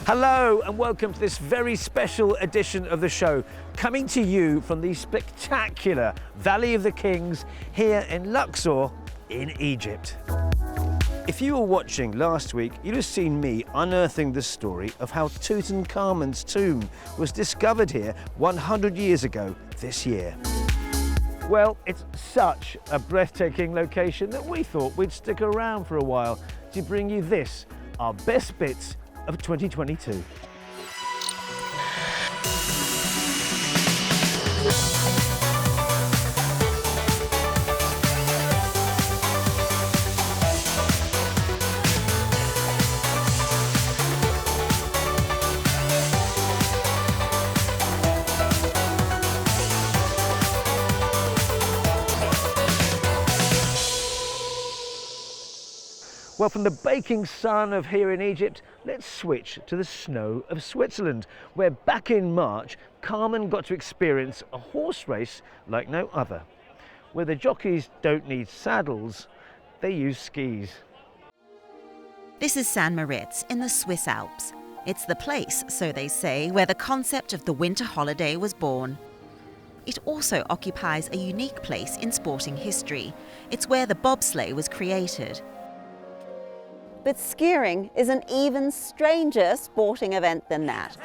Hello and welcome to this very special edition of the show, coming to you from the spectacular Valley of the Kings here in Luxor in Egypt. If you were watching last week, you'd have seen me unearthing the story of how Tutankhamun's tomb was discovered here 100 years ago this year. Well, it's such a breathtaking location that we thought we'd stick around for a while to bring you this, our best bits of 2022. Well, from the baking sun of here in Egypt, let's switch to the snow of Switzerland, where back in March, Carmen got to experience a horse race like no other, where the jockeys don't need saddles, they use skis. This is St. Moritz in the Swiss Alps. It's the place, so they say, where the concept of the winter holiday was born. It also occupies a unique place in sporting history. It's where the bobsleigh was created. But skiing is an even stranger sporting event than that.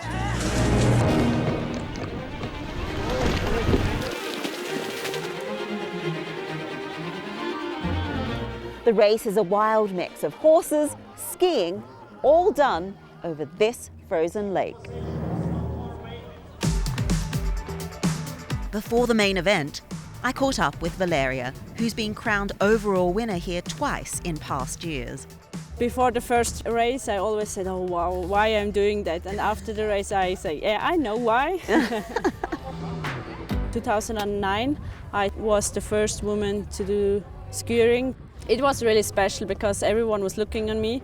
The race is a wild mix of horses, skiing, all done over this frozen lake. Before the main event, I caught up with Valeria, who's been crowned overall winner here twice in past years. Before the first race, I always said, oh wow, why I'm doing that? And after the race, I say, yeah, I know why. 2009, I was the first woman to do skiing. It was really special because everyone was looking on me.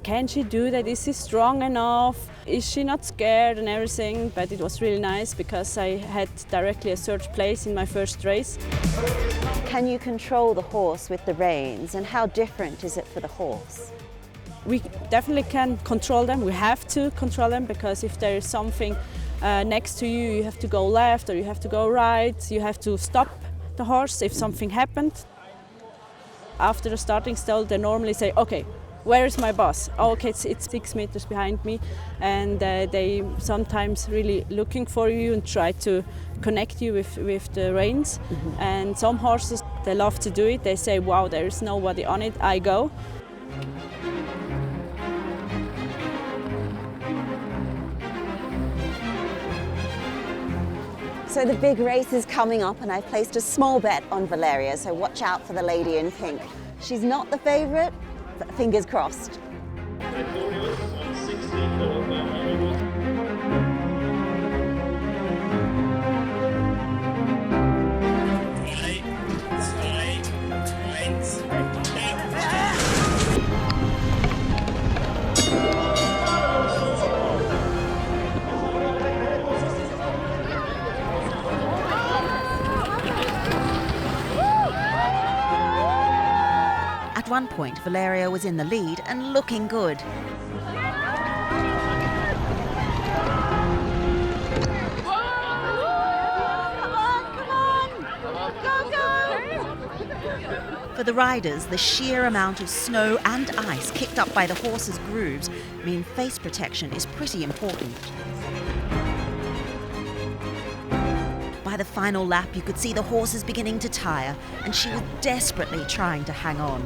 Can she do that? Is she strong enough? Is she not scared and everything? But it was really nice because I had directly a third place in my first race. Can you control the horse with the reins, and how different is it for the horse? We definitely can control them. We have to control them because if there is something next to you, you have to go left or you have to go right. You have to stop the horse if something happened. After the starting stall, they normally say, okay, where is my boss? Oh, okay, it's 6 meters behind me, and they sometimes really looking for you and try to connect you with the reins. Mm-hmm. And some horses, they love to do it. They say, wow, there is nobody on it, I go. So the big race is coming up, and I've placed a small bet on Valeria, so watch out for the lady in pink. She's not the favourite, but fingers crossed. At one point, Valeria was in the lead and looking good. For the riders, the sheer amount of snow and ice kicked up by the horses' grooves mean face protection is pretty important. By the final lap, you could see the horses beginning to tire, and she was desperately trying to hang on.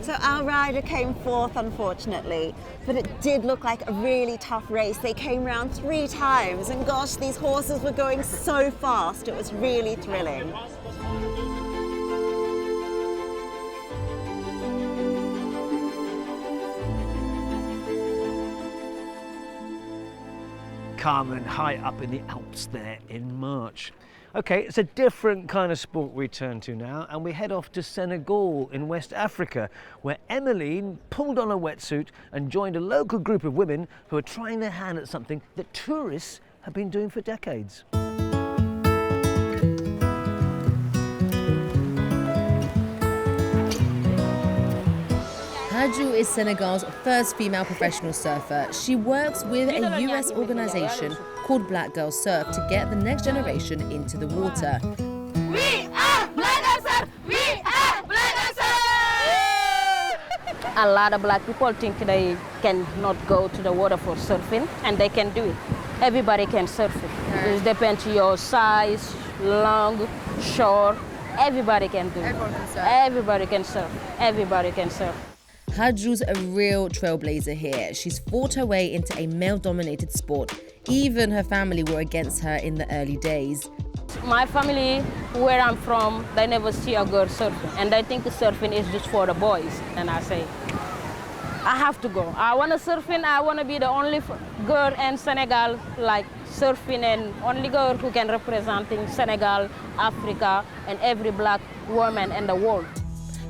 So our rider came fourth, unfortunately, but it did look like a really tough race. They came round 3 times, and gosh, these horses were going so fast. It was really thrilling. Carmen high up in the Alps there in March. Okay, it's a different kind of sport we turn to now, and we head off to Senegal in West Africa, where Emmeline pulled on a wetsuit and joined a local group of women who are trying their hand at something that tourists have been doing for decades. Hadjou is Senegal's first female professional surfer. She works with a US organization called Black Girls Surf to get the next generation into the water. We are Black Girls Surf! We are Black Girls Surf! A lot of black people think they cannot go to the water for surfing, and they can do it. Everybody can surf it. It depends on your size, long, short. Everybody can do it. Everybody can surf. Everybody can surf. Hadjou's a real trailblazer here. She's fought her way into a male-dominated sport. Even her family were against her in the early days. My family, where I'm from, they never see a girl surfing, and they think surfing is just for the boys. And I say, I have to go. I want to surfing. I want to be the only girl in Senegal like surfing, and only girl who can representing Senegal, Africa, and every black woman in the world.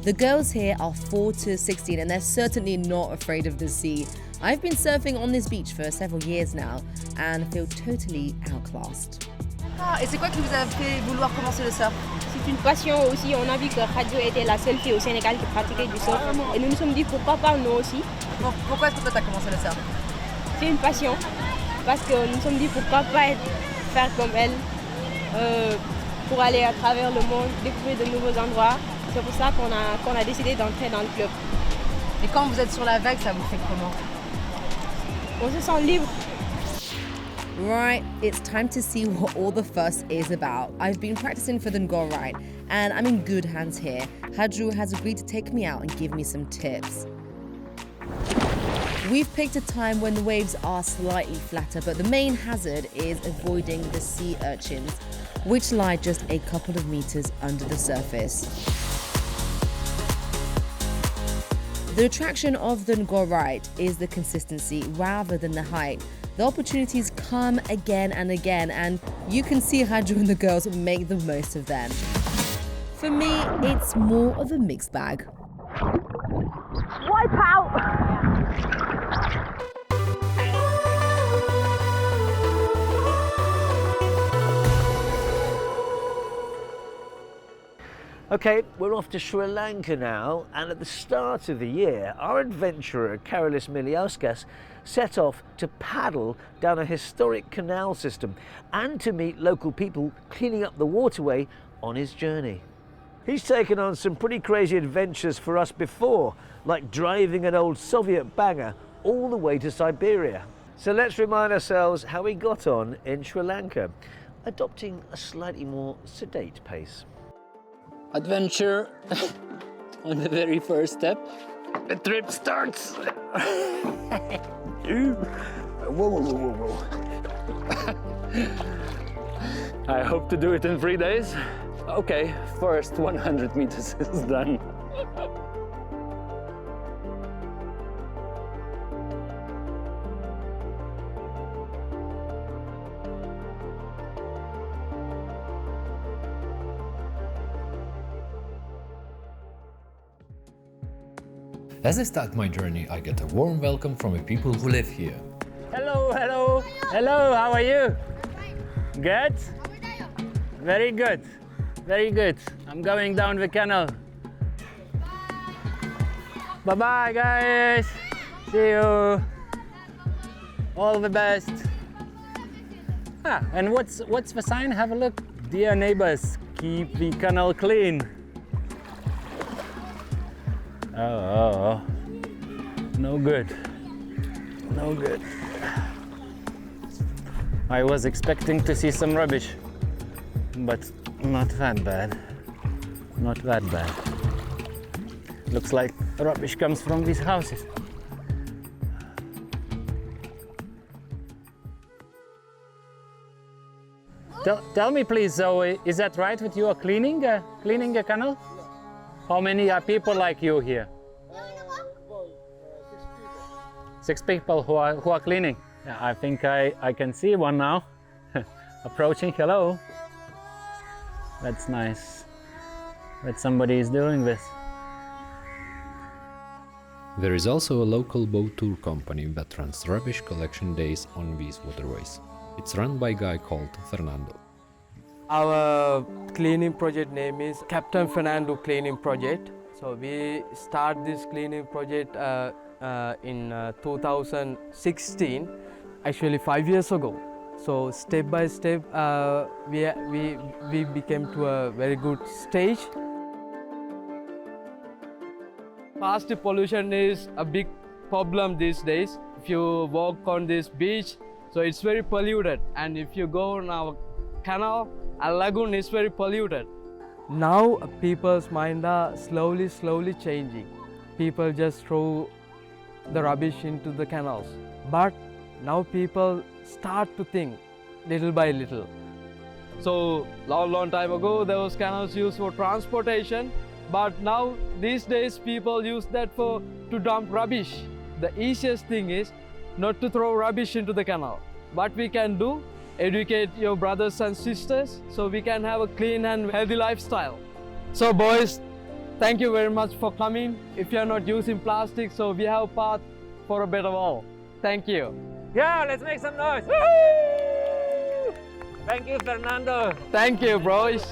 The girls here are 4 to 16 and they're certainly not afraid of the sea. I've been surfing on this beach for several years now and feel totally outclassed. Et c'est quoi qui vous a fait vouloir commencer le surf? C'est une passion aussi. On a vu que Hadjou était la seule fille au Sénégal qui pratiquait du surf. Et nous nous sommes dit pourquoi pas nous aussi. Pourquoi est-ce que toi tu as commencé le surf? C'est une passion. Parce que nous nous sommes dit pourquoi pas faire comme elle. Pour aller à travers le monde, découvrir de nouveaux endroits. C'est pour ça qu'on a décidé d'entrer dans le club. Et quand vous êtes sur la vague, ça vous fait comment? On se sent libre. Right, it's time to see what all the fuss is about. I've been practicing for the Ngor ride and I'm in good hands here. Hadjou has agreed to take me out and give me some tips. We've picked a time when the waves are slightly flatter, but the main hazard is avoiding the sea urchins, which lie just a couple of meters under the surface. The attraction of the Ngor ride is the consistency rather than the height. The opportunities come again and again, and you can see Hadjou and the girls make the most of them. For me, it's more of a mixed bag. Wipe out! Okay, we're off to Sri Lanka now, and at the start of the year, our adventurer Karolis Miliauskas set off to paddle down a historic canal system and to meet local people cleaning up the waterway on his journey. He's taken on some pretty crazy adventures for us before, like driving an old Soviet banger all the way to Siberia. So let's remind ourselves how he got on in Sri Lanka, adopting a slightly more sedate pace. Adventure on the very first step. The trip starts. Whoa. I hope to do it in 3 days. Okay, first 100 meters is done. As I start my journey, I get a warm welcome from the people who live here. Hello, how are you? Good? Very good, very good. I'm going down the canal. Bye-bye, guys. See you. All the best. And what's the sign? Have a look. Dear neighbors, keep the canal clean. Oh, no good. No good. I was expecting to see some rubbish, but not that bad. Not that bad. Looks like rubbish comes from these houses. Tell me please, Zoe, is that right that you are cleaning a canal? How many are people like you here? 6 people who are cleaning. Yeah, I think I can see one now. Approaching, hello. That's nice that somebody is doing this. There is also a local boat tour company that runs rubbish collection days on these waterways. It's run by a guy called Fernando. Our cleaning project name is Captain Fernando Cleaning Project. So we start this cleaning project in 2016, actually 5 years ago. So step by step, we became to a very good stage. Plastic pollution is a big problem these days. If you walk on this beach, so it's very polluted, and if you go on our canal, our lagoon is very polluted. Now people's mind are slowly changing. People just throw the rubbish into the canals. But now people start to think little by little. So long time ago there was canals used for transportation, but now these days people use that to dump rubbish. The easiest thing is not to throw rubbish into the canal. What we can do, educate your brothers and sisters so we can have a clean and healthy lifestyle. So boys, thank you very much for coming. If you are not using plastic, so we have a path for a better world. Thank you. Yeah, let's make some noise. Woo! Thank you, Fernando. Thank you, bros.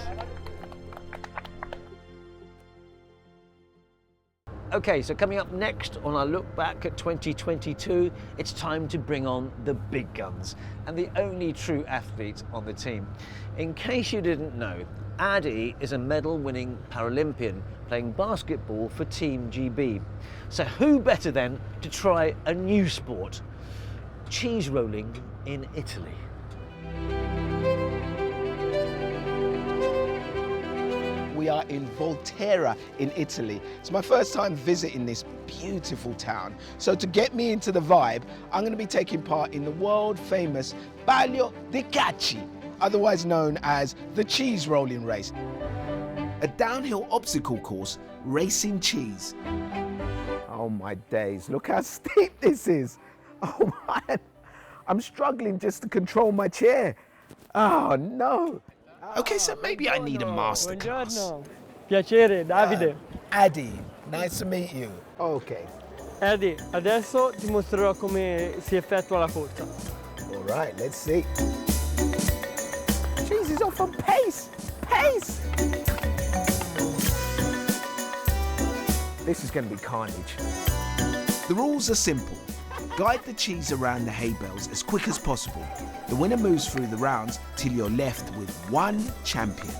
Okay, so coming up next on our look back at 2022, it's time to bring on the big guns and the only true athlete on the team. In case you didn't know, Adi is a medal-winning Paralympian playing basketball for Team GB. So who better then to try a new sport? Cheese rolling in Italy. We are in Volterra in Italy. It's my first time visiting this beautiful town. So to get me into the vibe, I'm going to be taking part in the world famous Palio di Cacci, otherwise known as the cheese rolling race. A downhill obstacle course racing cheese. Oh my days, look how steep this is. Oh man, I'm struggling just to control my chair. Oh no. Okay, so maybe I need a masterclass. Buongiorno. Piacere, Davide. Adi, nice to meet you. Okay. Adi, adesso ti mostrerò come si effettua la corsa. All right, let's see. Jeez, he's off on pace. Pace. This is going to be carnage. The rules are simple. Guide the cheese around the hay bales as quick as possible. The winner moves through the rounds till you're left with one champion.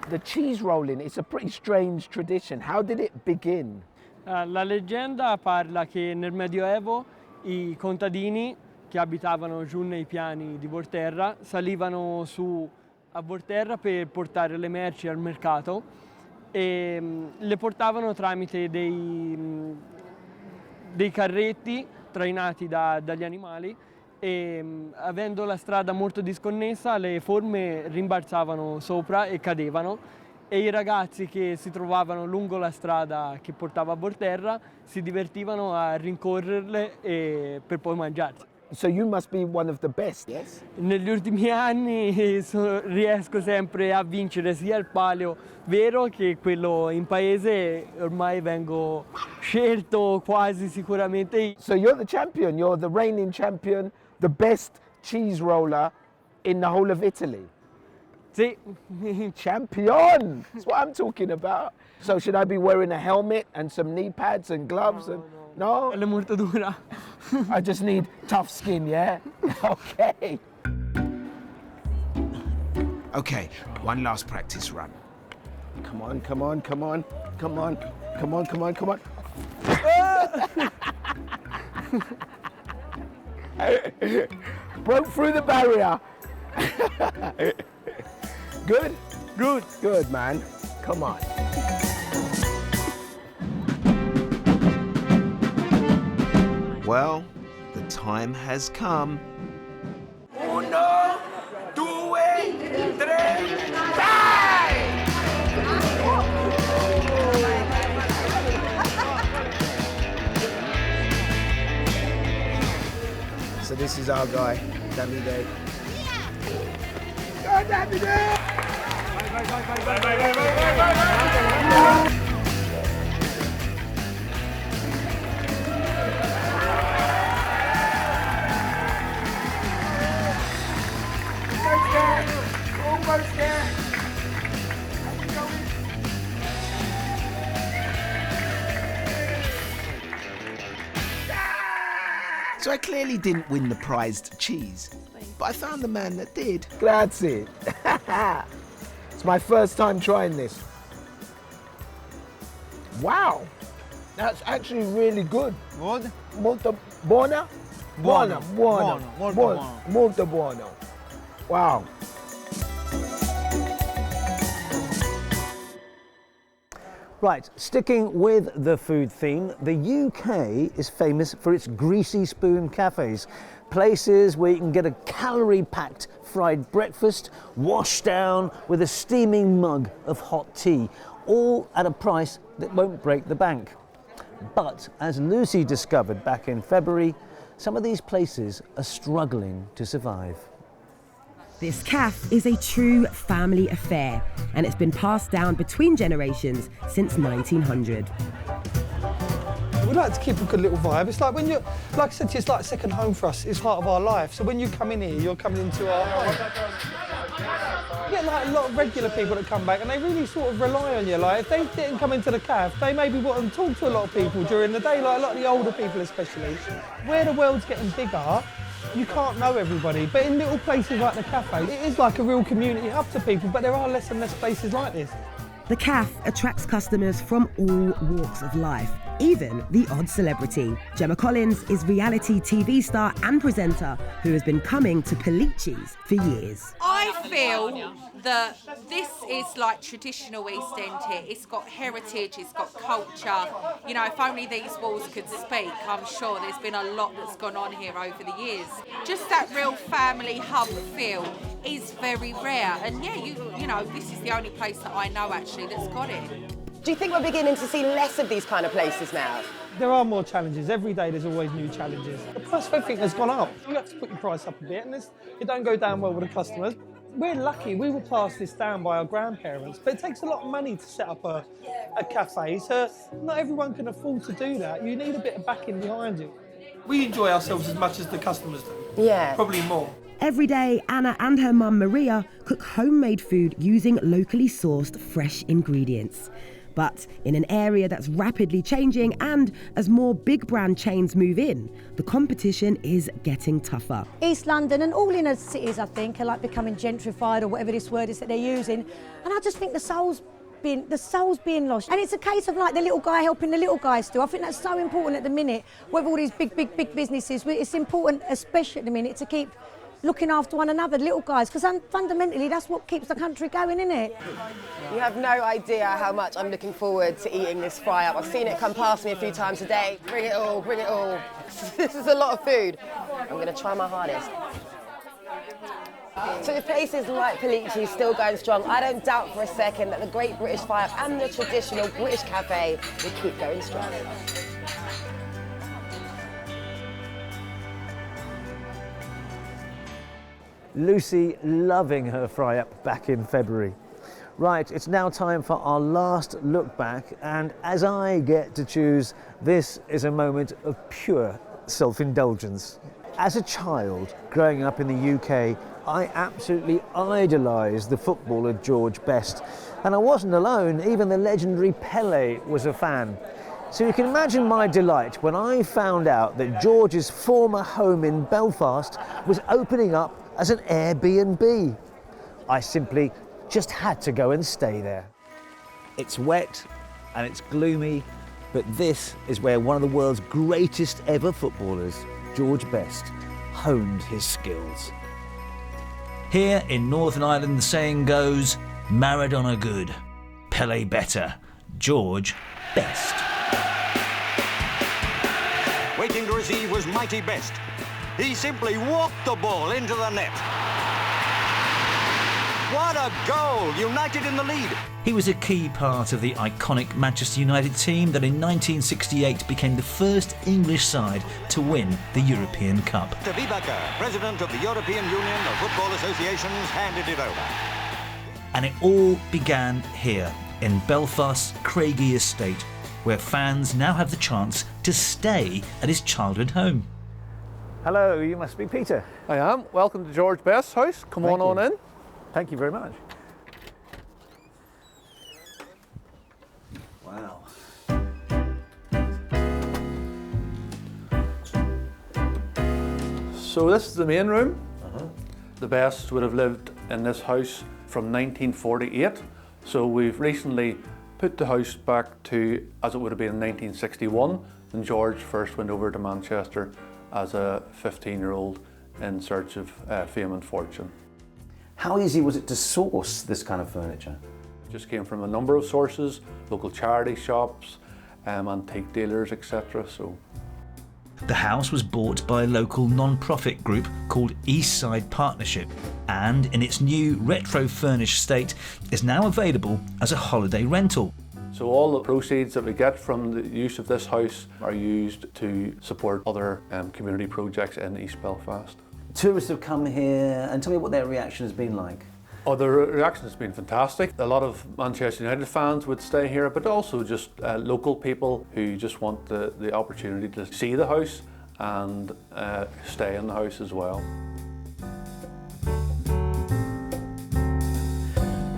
The cheese rolling is a pretty strange tradition. How did it begin? La leggenda parla che nel Medioevo i contadini che abitavano giù nei piani di Volterra salivano su a Volterra per portare le merci al mercato e le portavano tramite dei carretti trainati dagli animali e avendo la strada molto disconnessa le forme rimbalzavano sopra e cadevano e i ragazzi che si trovavano lungo la strada che portava a Volterra si divertivano a rincorrerle per poi mangiarsi. So you must be one of the best, yes? Negli ultimi anni riesco sempre a vincere sia il palio vero che quello in paese, ormai vengo scelto quasi sicuramente. So you're the champion, you're the reigning champion, the best cheese roller in the whole of Italy. Sì. Champion! That's what I'm talking about. So should I be wearing a helmet and some knee pads and gloves? No? È molto dura. I just need tough skin, yeah? Okay. Okay, one last practice run. Come on, come on, come on, come on, come on, come on, come on. Broke through the barrier. Good? Good. Good, man. Come on. Well, the time has come. Uno, due, tre, vai! So this is our guy, Davide. Go, Davide! almost there. So I clearly didn't win the prized cheese, but I found the man that did. Grazie. It's my first time trying this. Wow, that's actually really good. Good? Molto buona? Buona, buona, Molto buono. molto buono. Wow. Right, sticking with the food theme, the UK is famous for its greasy spoon cafes. Places where you can get a calorie-packed fried breakfast washed down with a steaming mug of hot tea, all at a price that won't break the bank. But as Lucy discovered back in February, some of these places are struggling to survive. This cafe is a true family affair, and it's been passed down between generations since 1900. We like to keep a good little vibe. It's like when you're, like I said to you, it's like a second home for us. It's part of our life. So when you come in here, you're coming into our home. You get like a lot of regular people that come back, and they really sort of rely on you. Like if they didn't come into the cafe, they maybe wouldn't talk to a lot of people during the day, like a lot of the older people especially. Where the world's getting bigger, you can't know everybody, but in little places like the cafe, it is like a real community hub to people, but there are less and less places like this. The cafe attracts customers from all walks of life, even the odd celebrity. Gemma Collins is reality TV star and presenter who has been coming to Pellicci's for years. I feel that this is like traditional East End here. It's got heritage, it's got culture. You know, if only these walls could speak, I'm sure there's been a lot that's gone on here over the years. Just that real family hub feel is very rare. And yeah, you know, this is the only place that I know actually that's got it. Do you think we're beginning to see less of these kind of places now? There are more challenges. Every day there's always new challenges. The price of everything has gone up. You have to put your price up a bit, and it don't go down well with the customers. We're lucky, we were passed this down by our grandparents, but it takes a lot of money to set up a cafe, so not everyone can afford to do that. You need a bit of backing behind you. We enjoy ourselves as much as the customers do. Yeah. Probably more. Every day, Anna and her mum Maria cook homemade food using locally sourced fresh ingredients. But in an area that's rapidly changing and as more big brand chains move in, the competition is getting tougher. East London and all inner cities, I think, are like becoming gentrified or whatever this word is that they're using. And I just think the soul's being lost. And it's a case of like the little guy helping the little guy still. I think that's so important at the minute. With all these big businesses, it's important, especially at the minute, to keep looking after one another, little guys, because fundamentally that's what keeps the country going, isn't it? You have no idea how much I'm looking forward to eating this fry up. I've seen it come past me a few times a day. Bring it all, bring it all. This is a lot of food. I'm going to try my hardest. So if places like Pellicci's still going strong, I don't doubt for a second that the Great British Fire and the traditional British cafe will keep going strong. Lucy loving her fry-up back in February. Right, it's now time for our last look back, and as I get to choose, this is a moment of pure self-indulgence. As a child growing up in the UK, I absolutely idolised the footballer George Best. And I wasn't alone, even the legendary Pelé was a fan. So you can imagine my delight when I found out that George's former home in Belfast was opening up as an Airbnb. I simply just had to go and stay there. It's wet and it's gloomy, but this is where one of the world's greatest ever footballers, George Best, honed his skills. Here in Northern Ireland, the saying goes, Maradona good, Pelé better, George Best. Waiting to receive was mighty Best. He simply walked the ball into the net. What a goal! United in the lead. He was a key part of the iconic Manchester United team that in 1968 became the first English side to win the European Cup. To Becker, president of the European Union of Football Associations, handed it over. And it all began here in Belfast's Craigie estate, where fans now have the chance to stay at his childhood home. Hello, you must be Peter. I am. Welcome to George Best's house. Come on in. Thank you very much. So this is the main room. The Bests would have lived in this house from 1948. So we've recently put the house back to as it would have been in 1961 when George first went over to Manchester as a 15-year-old in search of fame and fortune. How easy was it to source this kind of furniture? It just came from a number of sources, local charity shops, antique dealers, etc. So. The house was bought by a local non-profit group called Eastside Partnership, and in its new retro furnished state is now available as a holiday rental. So all the proceeds that we get from the use of this house are used to support other community projects in East Belfast. Tourists have come here, and tell me what their reaction has been like. Oh, the reaction has been fantastic. A lot of Manchester United fans would stay here, but also just local people who just want the opportunity to see the house and stay in the house as well.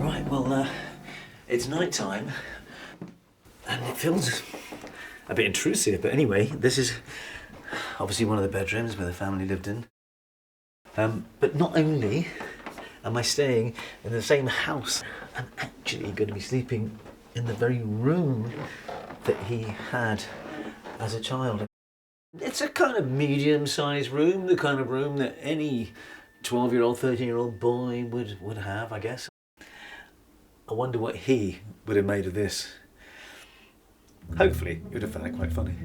Right, well, it's night time, and it feels a bit intrusive, but anyway, this is obviously one of the bedrooms where the family lived in. But not only am I staying in the same house, I'm actually going to be sleeping in the very room that he had as a child. It's a kind of medium-sized room, the kind of room that any 12-year-old, 13-year-old boy would have, I guess. I wonder what he would have made of this. Hopefully, he would have found it quite funny.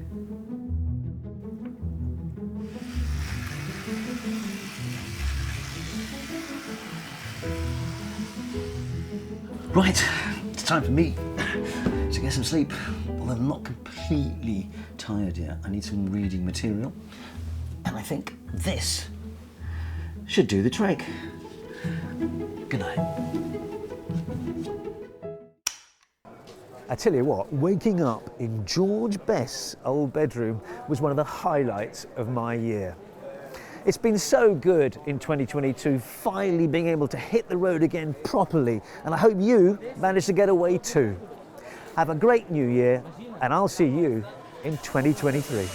Right, it's time for me to get some sleep. Although I'm not completely tired yet. I need some reading material. And I think this should do the trick. Good night. I tell you what, waking up in George Best's old bedroom was one of the highlights of my year. It's been so good in 2022, finally being able to hit the road again properly, and I hope you managed to get away too. Have a great new year, and I'll see you in 2023.